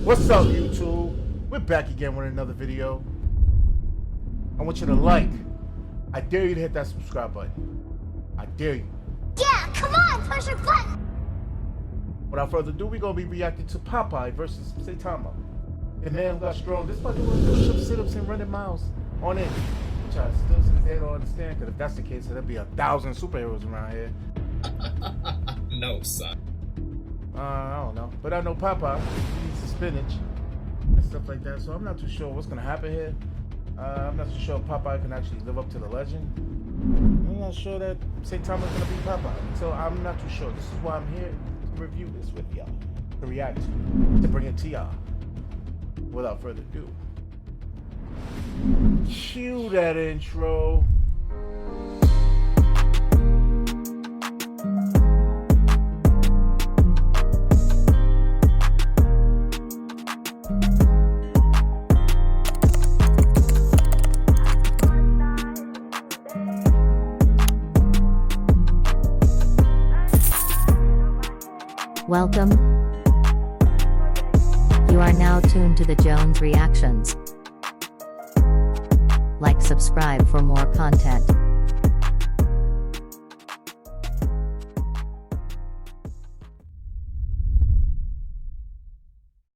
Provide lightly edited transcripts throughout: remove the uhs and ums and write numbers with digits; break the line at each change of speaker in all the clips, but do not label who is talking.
What's up, YouTube? We're back again with another video. I want you to like. I dare you to hit that subscribe button. I dare you.
Yeah, come on, push your button.
Without further ado, we're gonna be reacting to Popeye versus Saitama. The man who got strong. This about doing push-ups, sit-ups, and running miles on it. Which I still to this day don't understand, because if that's the case, there'll be 1,000 superheroes around here.
No, son.
I don't know. But I know Popeye eats the spinach and stuff like that, so I'm not too sure what's gonna happen here. I'm not too sure if Popeye can actually live up to the legend. I'm not sure that Saitama's gonna be Popeye, so I'm not too sure. This is why I'm here to review this with y'all, to react to bring it to y'all. Without further ado, cue that intro.
Welcome. You are now tuned to the Jones Reactions. Like, subscribe for more content.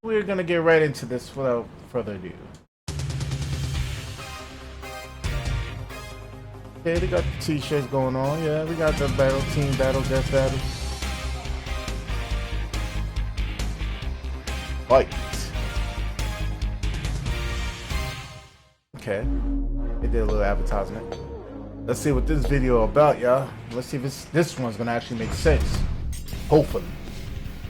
We're gonna get right into this without further ado. Okay, they got the t-shirts going on. Yeah, we got the battle, team battle, death battle. Fight. Okay, they did a little advertisement. Let's see what this video about, y'all. Let's see if this one's gonna actually make sense. Hopefully.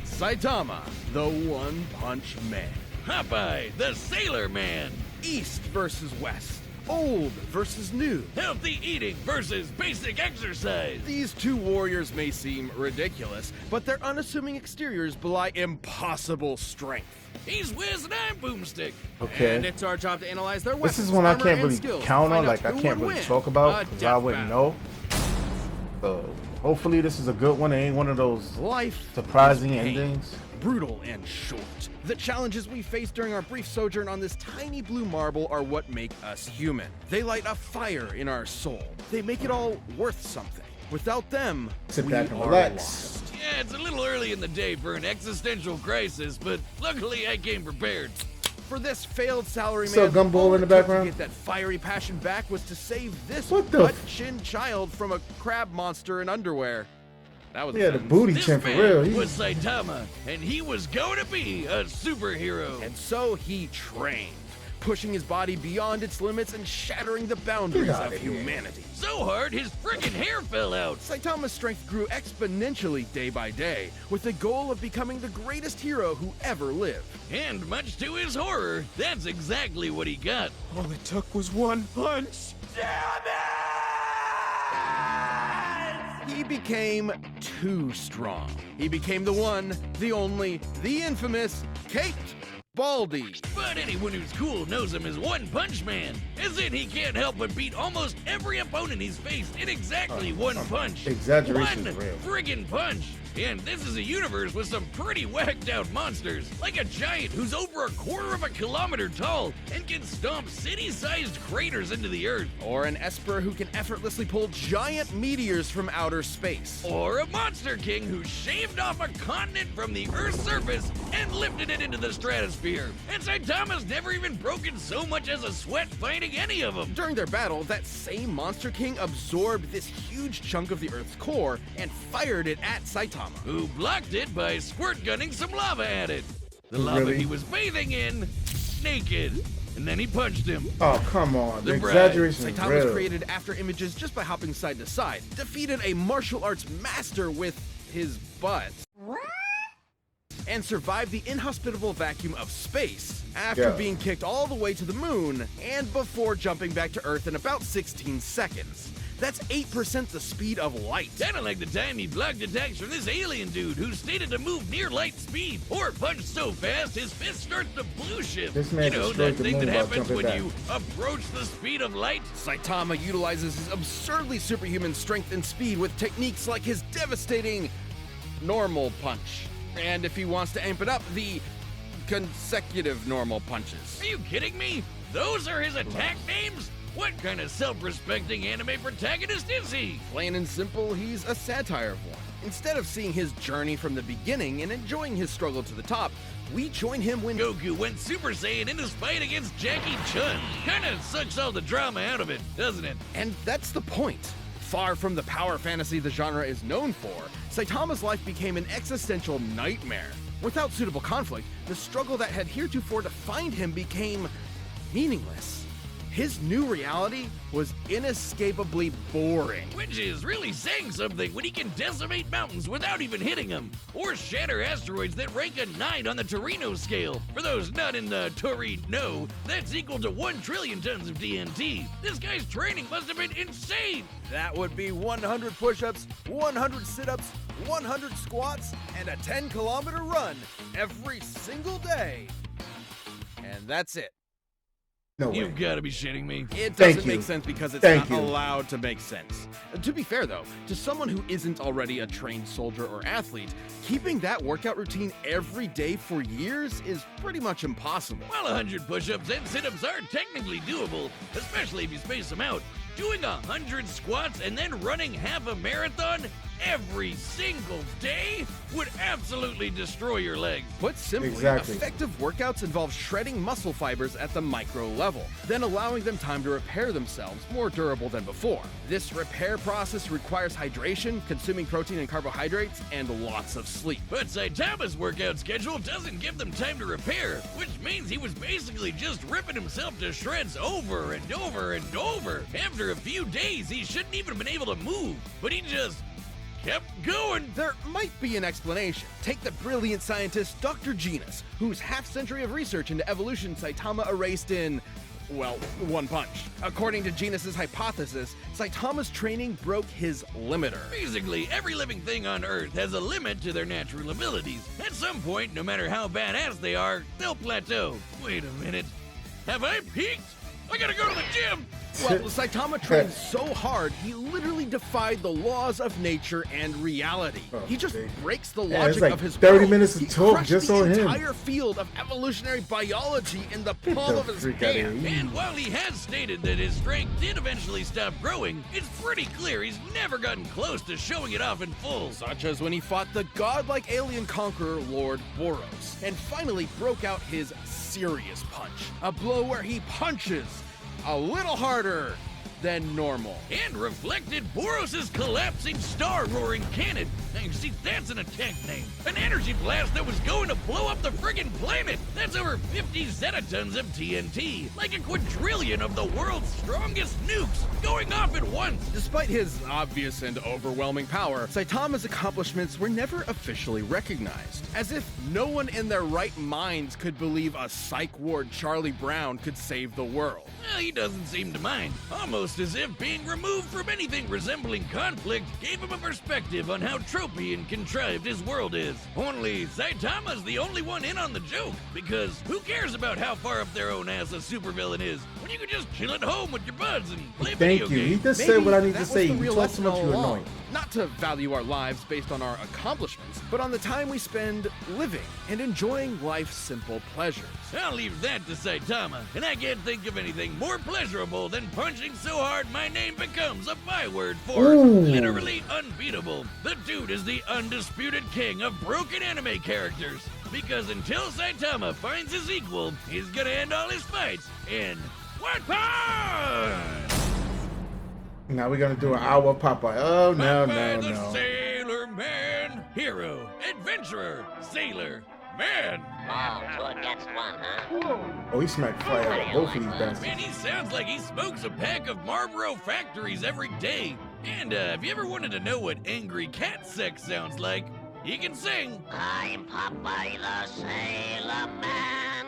Saitama, the One Punch Man.
Popeye, the Sailor Man.
East versus West. Old versus new.
Healthy eating versus basic exercise.
These two warriors may seem ridiculous, but their unassuming exteriors belie impossible strength.
He's Wiz and I'm Boomstick.
Okay.
And it's our job to analyze their
This
weapons,
is one I
armor,
can't
and
really
skills to
count on,
find
like
out
I
who
can't
would
really
win
talk about,
a
because
death
I wouldn't
battle.
know. So hopefully this is a good one. It ain't one of those
Life
surprising
is pain.
endings.
Brutal and short. The challenges we face during our brief sojourn on this tiny blue marble are what make us human. They light a fire in our soul. They make it all worth something. Without them,
Sit
we
back and
are
relax.
lost.
Yeah, it's a little early in the day for an existential crisis, but luckily I came prepared.
For this failed salaryman,
So, Gumball
all
in the
it took
background?
to get that fiery passion back was to save this
What the
butt-chin child from a crab monster in underwear. That was a
Yeah, the
sentence.
booty
This
chin for
man
real. He-
was Saitama, and he was going to be a superhero.
And so he trained, pushing his body beyond its limits and shattering the boundaries
Get
of
outta here.
humanity.
So hard, his frickin' hair fell out.
Saitama's strength grew exponentially day by day, with the goal of becoming the greatest hero who ever lived.
And much to his horror, that's exactly what he got.
All it took was one punch. He became too strong. He became the one, the only, the infamous Kate Baldy.
But anyone who's cool knows him as One Punch Man, as in he can't help but beat almost every opponent he's faced in exactly one punch.
Exaggeration
One
is real.
friggin' punch. And this is a universe with some pretty whacked out monsters, like a giant who's over 1/4 kilometer tall and can stomp city-sized craters into the earth.
Or an Esper who can effortlessly pull giant meteors from outer space.
Or a Monster King who shaved off a continent from the Earth's surface and lifted it into the stratosphere. And Saitama's never even broken so much as a sweat fighting any of them.
During their battle, that same Monster King absorbed this huge chunk of the Earth's core and fired it at Saitama.
Who blocked it by squirt gunning some lava at it. The lava
Really?
he was bathing in, naked. And then he punched him.
Oh, come on. The
The bride.
exaggeration is
Saitama was
real.
created after images just by hopping side to side, defeated a martial arts master with his butt,
What?
and survived the inhospitable vacuum of space after
Yeah.
being kicked all the way to the moon and before jumping back to Earth in about 16 seconds. That's 8% the speed of light.
Kinda like the time he blocked attacks from this alien dude who stated to move near light speed or punch so fast his fist starts to blue shift.
This man
You know,
destroyed
that
the
thing
moon
that
while
happens
jumping
when
back.
you approach the speed of light.
Saitama utilizes his absurdly superhuman strength and speed with techniques like his devastating normal punch. And if he wants to amp it up, the consecutive normal punches.
Are you kidding me? Those are his attack names? What kind of self-respecting anime protagonist is he?
Plain and simple, he's a satire of one. Instead of seeing his journey from the beginning and enjoying his struggle to the top, we join him when
Goku went Super Saiyan in his fight against Jackie Chun. Kinda sucks all the drama out of it, doesn't it?
And that's the point. Far from the power fantasy the genre is known for, Saitama's life became an existential nightmare. Without suitable conflict, the struggle that had heretofore defined him became meaningless. His new reality was inescapably boring.
Which is really saying something when he can decimate mountains without even hitting them, or shatter asteroids that rank a 9 on the Torino scale. For those not in the Torino, that's equal to 1 trillion tons of TNT. This guy's training must have been insane.
That would be 100 push-ups, 100 sit-ups, 100 squats, and a 10-kilometer run every single day. And that's it.
No way.
You've got to be shitting me.
It
Thank
doesn't make
you.
sense because it's
Thank
not
you.
allowed to make sense. To be fair though, to someone who isn't already a trained soldier or athlete, keeping that workout routine every day for years is pretty much impossible.
While 100 push-ups and sit-ups are technically doable, especially if you space them out, doing 100 squats and then running half a marathon every single day would absolutely destroy your legs.
Put simply,
Exactly.
effective workouts involve shredding muscle fibers at the micro level, then allowing them time to repair themselves more durable than before. This repair process requires hydration, consuming protein and carbohydrates, and lots of sleep.
But Saitama's workout schedule doesn't give them time to repair, which means he was basically just ripping himself to shreds over and over and over. After a few days, he shouldn't even have been able to move, but he just kept going.
There might be an explanation. Take the brilliant scientist Dr. Genus, whose half-century of research into evolution Saitama erased in, well, one punch. According to Genus's hypothesis, Saitama's training broke his limiter.
Basically, every living thing on Earth has a limit to their natural abilities. At some point, no matter how badass they are, they'll plateau. Wait a minute. Have I peaked? I gotta go to the gym!
Well, Saitama trained so hard, he literally defied the laws of nature and reality. He just
Okay.
breaks the
Yeah,
logic
it's like
of his
30
world.
minutes of
He
talk
crushed
just
the
on him.
entire field of evolutionary biology in the palm
the
of his
freak outta
hand.
here.
And while he has stated that his strength did eventually stop growing, it's pretty clear he's never gotten close to showing it off in full.
Such as when he fought the godlike alien conqueror Lord Boros, and finally broke out his serious punch. A blow where he punches a little harder than normal.
And reflected Boros' collapsing star-roaring cannon. Now you see, that's an attack name. An energy blast that was going to blow up the friggin' planet. That's over 50 zetatons of TNT. Like a quadrillion of the world's strongest nukes going off at once.
Despite his obvious and overwhelming power, Saitama's accomplishments were never officially recognized. As if no one in their right minds could believe a psych ward Charlie Brown could save the world.
Well, he doesn't seem to mind. Almost as if being removed from anything resembling conflict gave him a perspective on how tropey and contrived his world is. Only Saitama's the only one in on the joke, because who cares about how far up their own ass a supervillain is when you can just chill at home with your buds and play video
Thank you. He
games?
just
Maybe
said what I need
that
to
was
say.
the
You
real
talk so
lesson
much,
all
you're
along.
annoying.
Not to value our lives based on our accomplishments, but on the time we spend living and enjoying life's simple pleasures.
I'll leave that to Saitama, and I can't think of anything more pleasurable than punching so hard my name becomes a byword for
Ooh.
literally unbeatable. The dude is the undisputed king of broken anime characters, because until Saitama finds his equal, he's gonna end all his fights in one punch!
Now we're gonna do an hour Popeye. Oh no,
Popeye
no,
the
no.
Sailor Man, hero, adventurer, sailor, man.
Oh, two against one, huh?
Oh, he smacked fire out of both of these bastards.
Man, he sounds like he smokes a pack of Marlboro Factories every day. And if you ever wanted to know what angry cat sex sounds like, he can sing.
I'm Popeye the Sailor Man.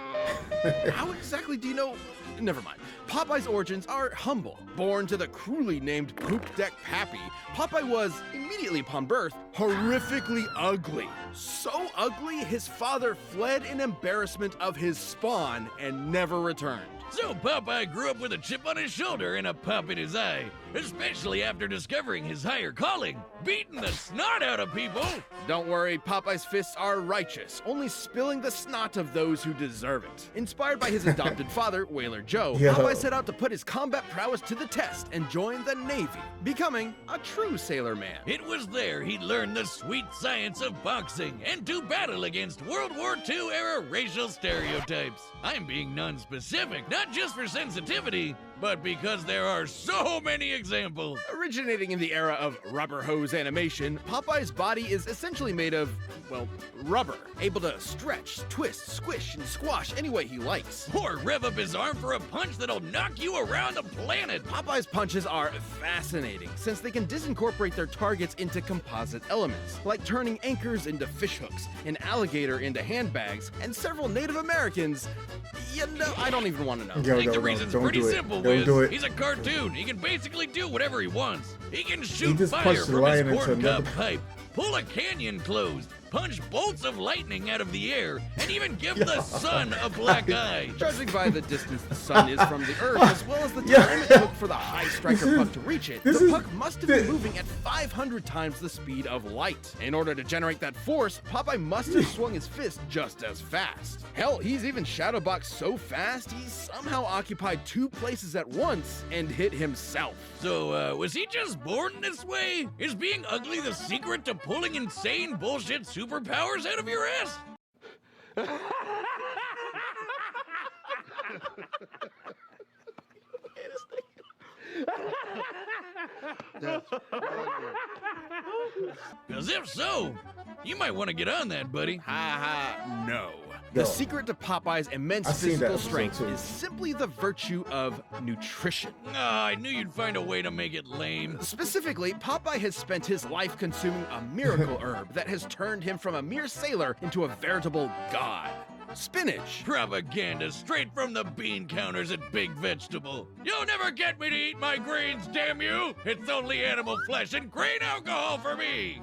How exactly do you know? Never mind. Popeye's origins are humble. Born to the cruelly named Poop Deck Pappy, Popeye was, immediately upon birth, horrifically ugly. So ugly, his father fled in embarrassment of his spawn and never returned.
So Popeye grew up with a chip on his shoulder and a pop in his eye, especially after discovering his higher calling, beating the snot out of people.
Don't worry, Popeye's fists are righteous, only spilling the snot of those who deserve it. Inspired by his adopted father, Whaler Joe,
Yo.
Popeye set out to put his combat prowess to the test and join the Navy, becoming a true sailor man.
It was there he learned the sweet science of boxing and to battle against World War II era racial stereotypes. I'm being non-specific, not just for sensitivity, but because there are so many examples.
Originating in the era of rubber hose animation, Popeye's body is essentially made of, well, rubber, able to stretch, twist, squish, and squash any way he likes.
Or rev up his arm for a punch that'll knock you around the planet.
Popeye's punches are fascinating, since they can disincorporate their targets into composite elements, like turning anchors into fishhooks, an alligator into handbags, and several Native Americans. You know, I don't even want to know.
Yo,
I think the
no,
reason's
don't
pretty
do it.
simple,
Don't
Wiz.
do it.
He's a cartoon. He can basically do whatever he wants. He can shoot
just
fire
punched the
from his
lion into
corncob
another-
pipe, pull a canyon closed, punch bolts of lightning out of the air, and even give the sun a black eye.
Judging by the distance the sun is from the Earth, as well as the
Yeah.
time it took for the high striker puck to reach it,
this
the
is-
puck must have been moving at 500 times the speed of light. In order to generate that force, Popeye must have swung his fist just as fast. Hell, he's even shadowboxed so fast, he somehow occupied 2 places at once and hit himself.
So, was he just born this way? Is being ugly the secret to pulling insane bullshit superpowers out of your ass? Because if so, you might want to get on that, buddy.
Ha ha, no.
Yo.
The secret to Popeye's immense
I've seen that
physical
episode
strength
too.
is simply the virtue of nutrition.
I knew you'd find a way to make it lame.
Specifically, Popeye has spent his life consuming a miracle herb that has turned him from a mere sailor into a veritable god. Spinach.
Propaganda straight from the bean counters at Big Vegetable. You'll never get me to eat my greens, damn you! It's only animal flesh and grain alcohol for me!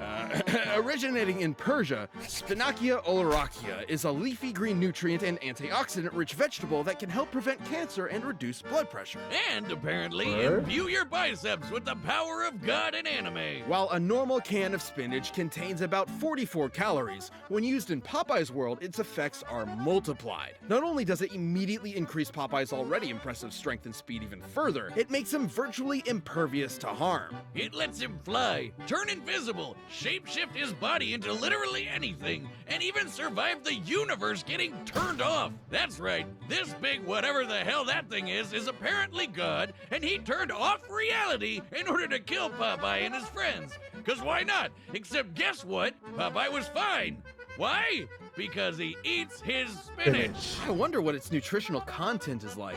Originating in Persia, Spinacia oleracea is a leafy green nutrient and antioxidant-rich vegetable that can help prevent cancer and reduce blood pressure.
And apparently
Word?
imbue your biceps with the power of God and anime.
While a normal can of spinach contains about 44 calories, when used in Popeye's world, its effects are multiplied. Not only does it immediately increase Popeye's already impressive strength and speed even further, it makes him virtually impervious to harm.
It lets him fly, turn invisible, shapeshift his body into literally anything, and even survive the universe getting turned off. That's right, this big whatever the hell that thing is apparently God, and he turned off reality in order to kill Popeye and his friends. Cause why not? Except guess what? Popeye was fine. Why? Because he eats his spinach.
I wonder what its nutritional content is like.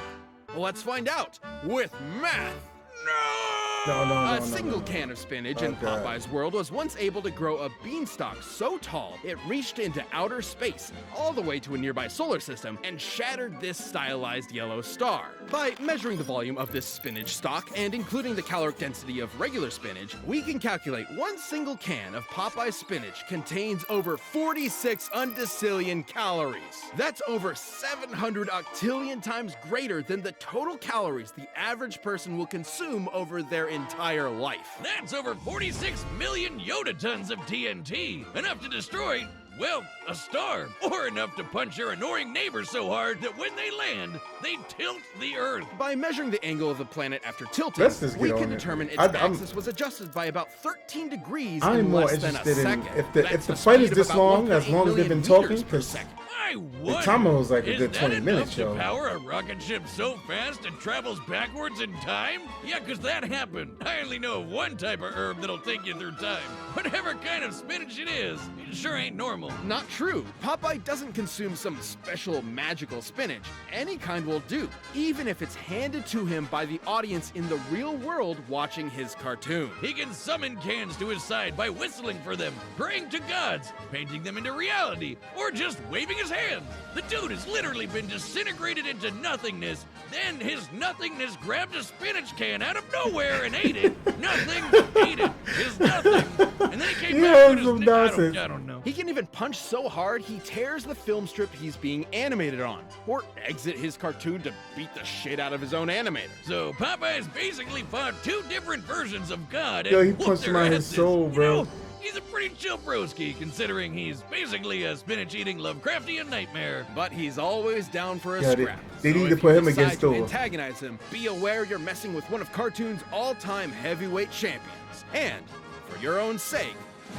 Well, let's find out with math.
No!
A single can of spinach in
Okay.
Popeye's world was once able to grow a beanstalk so tall it reached into outer space, all the way to a nearby solar system, and shattered this stylized yellow star. By measuring the volume of this spinach stalk and including the caloric density of regular spinach, we can calculate one single can of Popeye's spinach contains over 46 undecillion calories. That's over 700 octillion times greater than the total calories the average person will consume over their entire life.
That's over 46 million Yoda tons of TNT. Enough to destroy, well, a star. Or enough to punch your annoying neighbor so hard that when they land, they tilt the Earth.
By measuring the angle of the planet after tilting,
Let's just
we
get
can
on it.
determine its
I'm-
axis was adjusted by about 13 degrees
I'm
in
more
less than a
interested in
second.
if
That's
the
a
fight is
speed of
this
about
long, as
1.8
long as they've been
million
talking,
meters per
'cause
second.
I
the
wonder,
timer was like a
is
good
that
20
enough
minutes,
to
yo.
power a rocket ship so fast it travels backwards in time? Yeah, 'cause that happened. I only know of one type of herb that'll take you through time. Whatever kind of spinach it is, it sure ain't normal.
Not true. Popeye doesn't consume some special magical spinach. Any kind will do, even if it's handed to him by the audience in the real world watching his cartoon.
He can summon cans to his side by whistling for them, praying to gods, painting them into reality, or just waving his hands. The dude has literally been disintegrated into nothingness. Then his nothingness grabbed a spinach can out of nowhere and ate it. Nothing, ate it. His nothing. And then he came back with his I don't know.
He can even punch so hard he tears the film strip he's being animated on, or exit his cartoon to beat the shit out of his own animator.
So Popeye's basically fought two different versions of God.
Yo,
and
he
whooped
punched
their
him out of his
asses.
soul,
You
bro.
know, he's a pretty chill broski, considering he's basically a spinach-eating Lovecraftian nightmare.
But he's always down for a
Yeah,
scrap.
they
So
need to
if
put
you
him
decide
against
to
Thor.
antagonize him, be aware you're messing with one of cartoon's all-time heavyweight champions. And, for your own sake,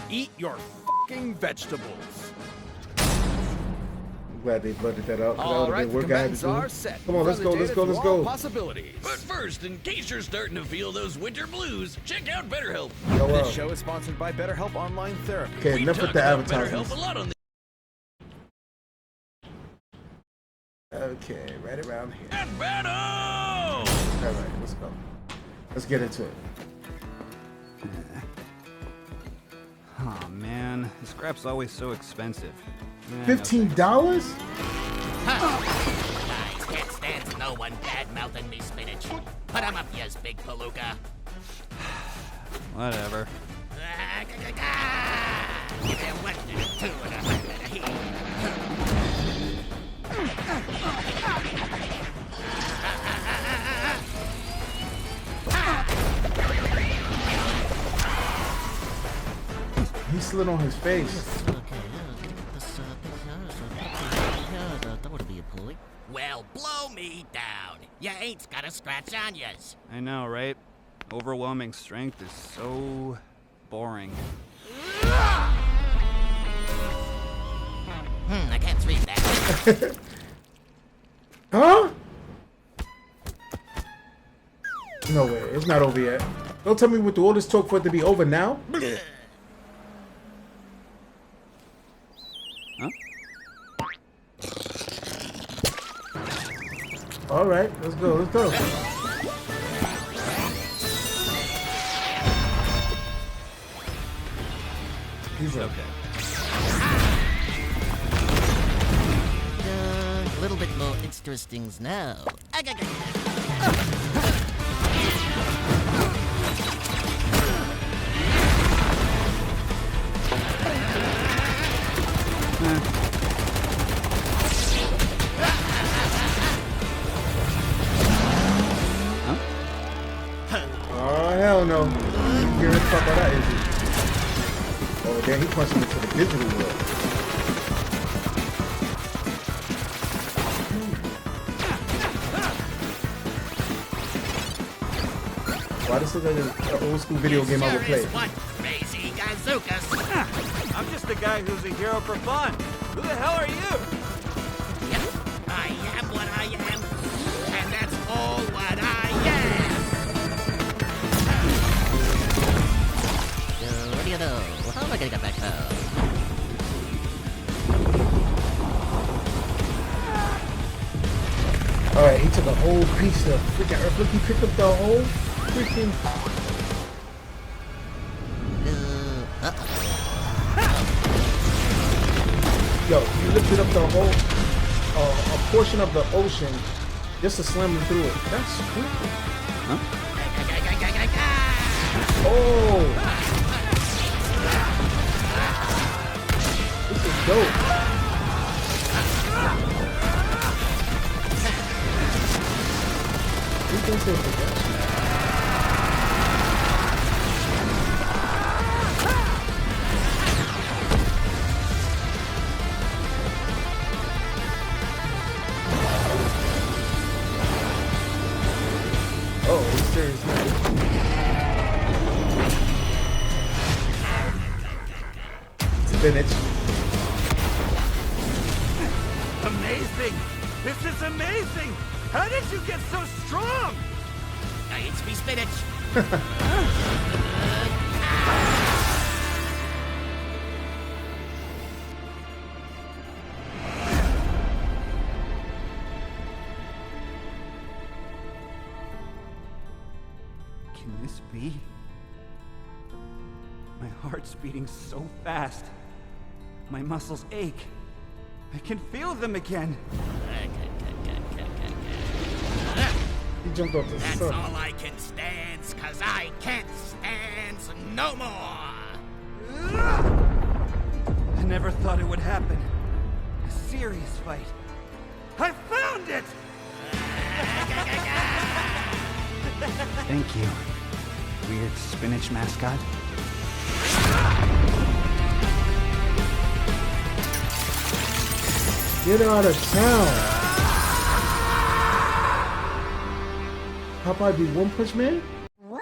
eat your fucking vegetables.
I'm glad they blurted that out. 'Cause that
All
would've
right,
been
the
work I had
commands
to do.
are set.
Come on, let's
Run
go,
the
let's
data
go,
through
let's
all
go.
Possibilities.
But first, in case you're starting to feel those winter blues, check out BetterHelp.
Oh, wow.
This show is sponsored by BetterHelp Online Therapy.
Okay,
We
enough
talk
with the
about BetterHelp
advertisements.
a lot on the
Okay, right around here.
And battle!
All right, let's go. Let's get into it.
Oh man, the scrap's always so expensive.
$15?
I can't stand no one bad-mouthing me spinach. Put 'em up, yes, big palooka.
Whatever.
Give him what to do with a heat.
He slid on his face.
Well, blow me down. Ya ain't got a scratch on yas.
I know, right? Overwhelming strength is so boring.
I can't read that.
Huh? No way, it's not over yet. Don't tell me with all this talk for it to be over now.
Huh?
All right, let's go, let's go. He's okay.
A little bit more interesting now.
Oh, hell no. You hear talk about that, is he? Oh, damn, he punched him into the digital world. Why this is like an old school video game I would play?
One crazy gazookas.
I'm just a guy who's a hero for fun. Who the hell are you?
Yep, I am what I am, and that's all what I am. So, what do you know? How am I gonna get back home?
Alright, he took a whole piece of freaking earth. Look, he picked up the whole freaking. Yo, he lifted up the whole, a portion of the ocean just to slam him through it. That's creepy. Oh! This is dope. He thinks it's protection. Oh, he's serious now. Spinach.
Amazing! This is amazing! How did you get so strong?
I eat me spinach.
Can this be? My heart's beating so fast. My muscles ache. I can feel them again.
He jumped off the
That's
sun.
all I can stand, 'cause I can't stand no more.
I never thought it would happen. A serious fight. I found it! Thank you, weird spinach mascot.
Get out of town. Popeye be One Punch Man? What?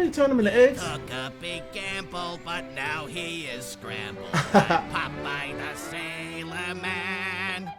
You turn him into eggs?
Took a big gamble, but now he is scrambled. Popeye the Sailor Man.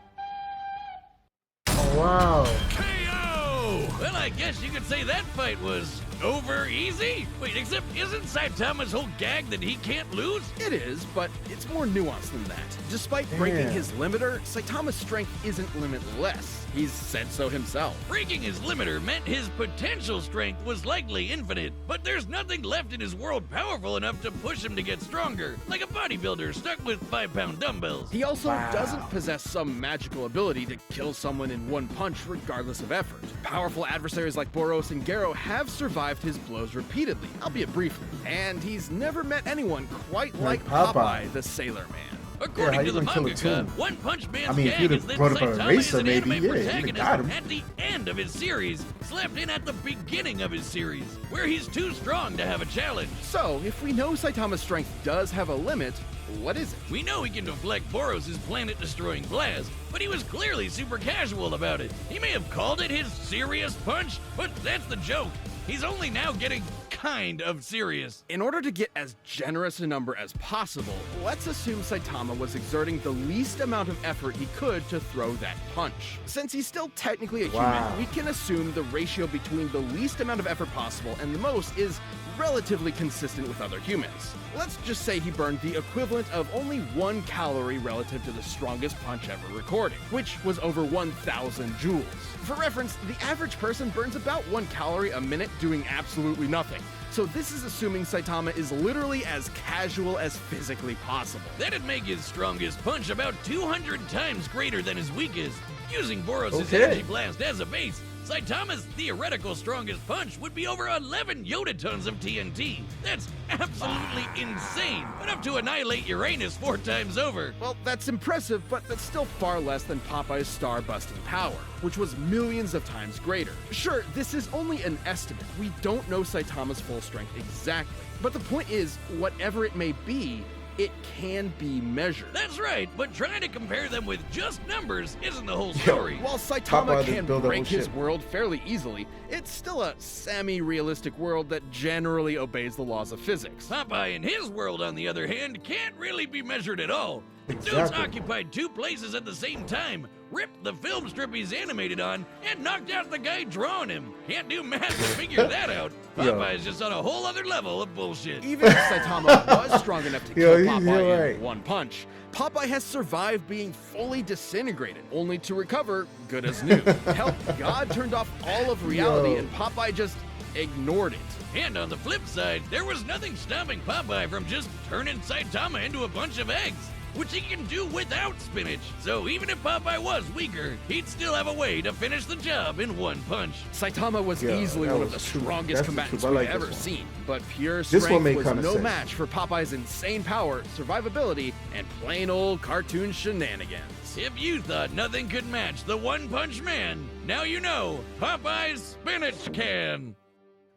Oh, wow.
KO! Well, I guess you could say that fight was over easy. Wait, except isn't Saitama's whole gag that he can't lose?
It is, but it's more nuanced than that. Despite breaking
Damn.
his limiter, Saitama's strength isn't limitless. He's said so himself.
Breaking his limiter meant his potential strength was likely infinite, but there's nothing left in his world powerful enough to push him to get stronger, like a bodybuilder stuck with 5-pound dumbbells.
He also doesn't possess some magical ability to kill someone in one punch regardless of effort. Powerful adversaries like Boros and Garo have survived his blows repeatedly, albeit briefly, and he's never met anyone quite like Popeye the Sailor Man.
According
how
to
you
the
gonna kill a
mangaka,
tune?
One Punch Man's
I mean, if
gag
you'd
is
have
that
brought up an
Saitama is
eraser,
an
maybe,
anime
yeah, you'd have got
protagonist
him.
at the end of his series, slapped in at the beginning of his series, where he's too strong to have a challenge.
So, if we know Saitama's strength does have a limit, what is it?
We know he can deflect Boros' planet-destroying blast, but he was clearly super casual about it. He may have called it his serious punch, but that's the joke. He's only now getting kind of serious.
In order to get as generous a number as possible, let's assume Saitama was exerting the least amount of effort he could to throw that punch. Since he's still technically a human, we can assume the ratio between the least amount of effort possible and the most is relatively consistent with other humans. Let's just say he burned the equivalent of only 1 calorie relative to the strongest punch ever recorded, which was over 1,000 joules. For reference, the average person burns about 1 calorie a minute doing absolutely nothing. So this is assuming Saitama is literally as casual as physically possible.
That'd make his strongest punch about 200 times greater than his weakest. Using Boros'
Okay.
energy blast as a base, Saitama's theoretical strongest punch would be over 11 yotatons of TNT. That's absolutely insane, enough to annihilate Uranus 4 times over.
Well, that's impressive, but that's still far less than Popeye's star-busting power, which was millions of times greater. Sure, this is only an estimate. We don't know Saitama's full strength exactly. But the point is, whatever it may be, it can be measured.
That's right, but trying to compare them with just numbers isn't the whole story.
While Saitama
Popeye
can
just built that
break
whole
his
shit.
world fairly easily, it's still a semi-realistic world that generally obeys the laws of physics.
Popeye in his world, on the other hand, can't really be measured at all. The dude's
Exactly.
occupied 2 places at the same time, ripped the film strip he's animated on, and knocked out the guy drawing him. Can't do math to figure that out.
Yo.
Popeye's just on a whole other level of bullshit.
Even if Saitama was strong enough to
Yo,
kill
he's
Popeye
right.
in 1 punch, Popeye has survived being fully disintegrated, only to recover good as new. Hell, God turned off all of reality
Yo.
and Popeye just ignored it.
And on the flip side, there was nothing stopping Popeye from just turning Saitama into a bunch of eggs, which he can do without spinach. So even if Popeye was weaker, he'd still have a way to finish the job in 1 punch.
Saitama was
Yeah,
easily
that
one of
was
the
true.
strongest
That's the
combatants
truth. I
we've
like this
ever
one.
seen, but pure
This one
strength
made
was
kinda
no
sense.
match for Popeye's insane power, survivability, and plain old cartoon shenanigans.
If you thought nothing could match the One Punch Man, now you know Popeye's spinach can.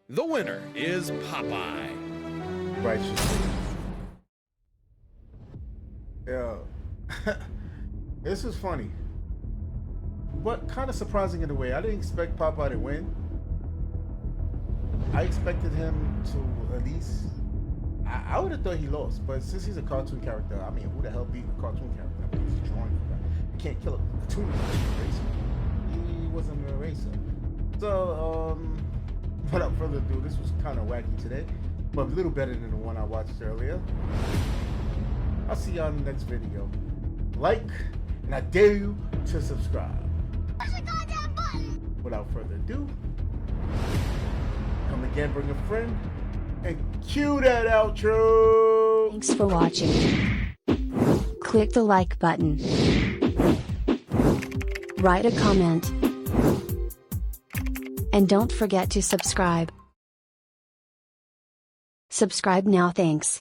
The winner is Popeye.
Righteous. Yeah. This is funny. But kind of surprising in a way. I didn't expect Popeye to win. I expected him to at least... I would have thought he lost, but since he's a cartoon character, I mean, who the hell beat a cartoon character? I mean, he's drawing for that. You can't kill a cartoon eraser. He wasn't an eraser. So, without further ado, this was kind of wacky today, but a little better than the one I watched earlier. I'll see y'all in the next video. Like, and I dare you to subscribe.
Push the goddamn button!
Without further ado, come again, bring a friend, and cue that outro.
Thanks for watching. Click the like button. Write a comment. And don't forget to subscribe. Subscribe now, thanks.